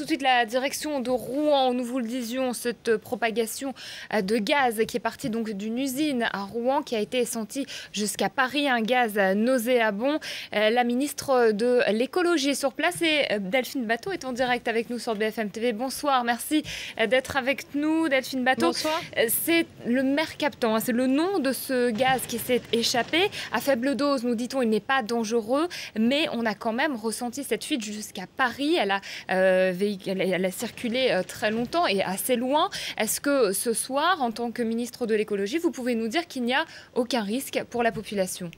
tout de suite la direction de Rouen. Nous vous le disions, cette propagation de gaz qui est partie donc d'une usine à Rouen qui a été sentie jusqu'à Paris, un gaz nauséabond. La ministre de l'écologie est sur place et Delphine Batho est en direct avec nous sur BFM TV. Bonsoir, merci d'être avec nous Delphine Batho. Bonsoir. C'est le mercaptan, c'est le nom de ce gaz qui s'est échappé. À faible dose, nous dit-on, il n'est pas dangereux, mais on a quand même ressenti cette fuite jusqu'à Paris. Elle a circulé très longtemps et assez loin. Est-ce que ce soir, en tant que ministre de l'écologie, vous pouvez nous dire qu'il n'y a aucun risque pour la population ?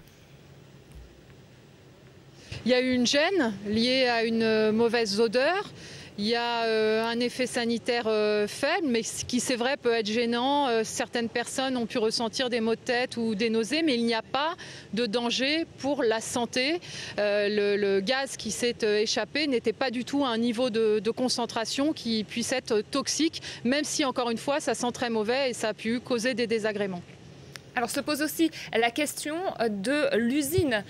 Il y a eu une gêne liée à une mauvaise odeur. Il y a un effet sanitaire faible, mais ce qui, c'est vrai, peut être gênant. Certaines personnes ont pu ressentir des maux de tête ou des nausées, mais il n'y a pas de danger pour la santé. Le gaz qui s'est échappé n'était pas du tout à un niveau de concentration qui puisse être toxique, même si, encore une fois, ça sent très mauvais et ça a pu causer des désagréments. Alors se pose aussi la question de l'usine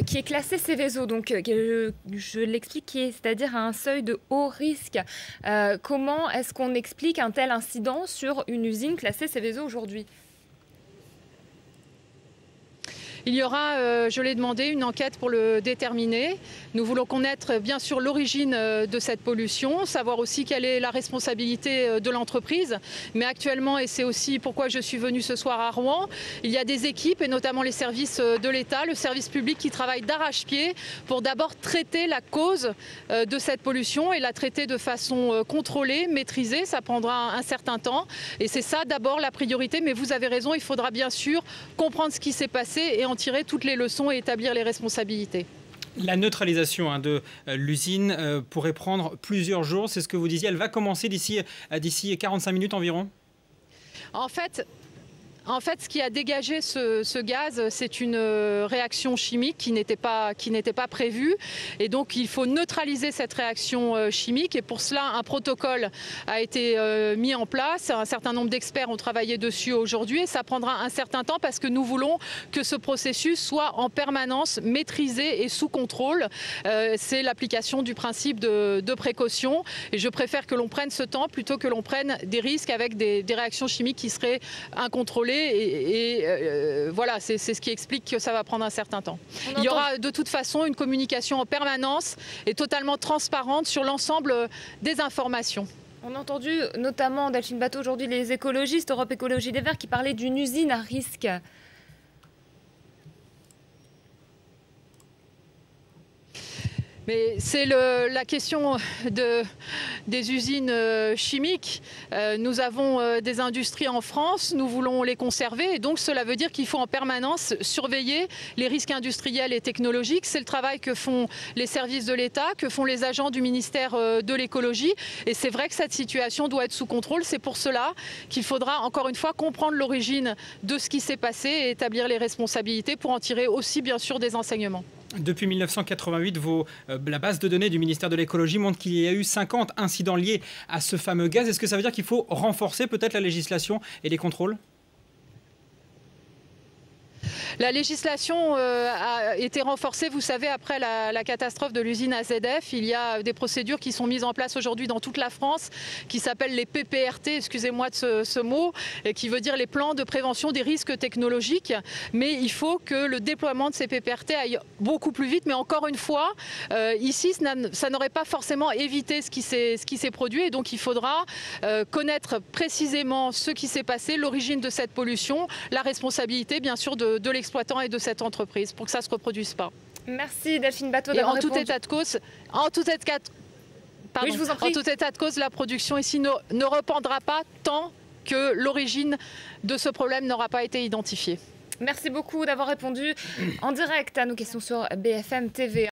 qui est classée Seveso, donc je l'explique, c'est-à-dire à un seuil de haut risque. Comment est-ce qu'on explique un tel incident sur une usine classée Seveso aujourd'hui ? Il y aura, je l'ai demandé, une enquête pour le déterminer. Nous voulons connaître bien sûr l'origine de cette pollution, savoir aussi quelle est la responsabilité de l'entreprise. Mais actuellement, et c'est aussi pourquoi je suis venue ce soir à Rouen, il y a des équipes, et notamment les services de l'État, le service public qui travaillent d'arrache-pied pour d'abord traiter la cause de cette pollution et la traiter de façon contrôlée, maîtrisée. Ça prendra un certain temps. Et c'est ça d'abord la priorité. Mais vous avez raison, il faudra bien sûr comprendre ce qui s'est passé et en tirer toutes les leçons et établir les responsabilités. La neutralisation de l'usine pourrait prendre plusieurs jours, c'est ce que vous disiez. Elle va commencer d'ici 45 minutes environ ? En fait, ce qui a dégagé ce gaz, c'est une réaction chimique qui n'était pas prévue. Et donc, il faut neutraliser cette réaction chimique. Et pour cela, un protocole a été mis en place. Un certain nombre d'experts ont travaillé dessus aujourd'hui. Et ça prendra un certain temps parce que nous voulons que ce processus soit en permanence maîtrisé et sous contrôle. C'est l'application du principe de précaution. Et je préfère que l'on prenne ce temps plutôt que l'on prenne des risques avec des réactions chimiques qui seraient incontrôlées. Voilà, c'est ce qui explique que ça va prendre un certain temps. Il y aura de toute façon une communication en permanence et totalement transparente sur l'ensemble des informations. On a entendu notamment, Delphine Batho, aujourd'hui les écologistes, Europe Écologie Les Verts, qui parlaient d'une usine à risque. Mais c'est la question des usines chimiques. Nous avons des industries en France, nous voulons les conserver et donc cela veut dire qu'il faut en permanence surveiller les risques industriels et technologiques. C'est le travail que font les services de l'État, que font les agents du ministère de l'écologie et c'est vrai que cette situation doit être sous contrôle. C'est pour cela qu'il faudra encore une fois comprendre l'origine de ce qui s'est passé et établir les responsabilités pour en tirer aussi bien sûr des enseignements. Depuis 1988, la base de données du ministère de l'écologie montre qu'il y a eu 50 incidents liés à ce fameux gaz. Est-ce que ça veut dire qu'il faut renforcer peut-être la législation et les contrôles ? La législation a été renforcée, vous savez, après la catastrophe de l'usine AZF. Il y a des procédures qui sont mises en place aujourd'hui dans toute la France qui s'appellent les PPRT, excusez-moi de ce mot, et qui veut dire les plans de prévention des risques technologiques. Mais il faut que le déploiement de ces PPRT aille beaucoup plus vite. Mais encore une fois, ici, ça n'aurait pas forcément évité ce qui s'est produit. Et donc, il faudra connaître précisément ce qui s'est passé, l'origine de cette pollution, la responsabilité, bien sûr, de l'exploitant et de cette entreprise pour que ça ne se reproduise pas. Merci Delphine Batho d'avoir répondu. En tout état de cause, la production ici ne reprendra pas tant que l'origine de ce problème n'aura pas été identifiée. Merci beaucoup d'avoir répondu en direct à nos questions sur BFM TV.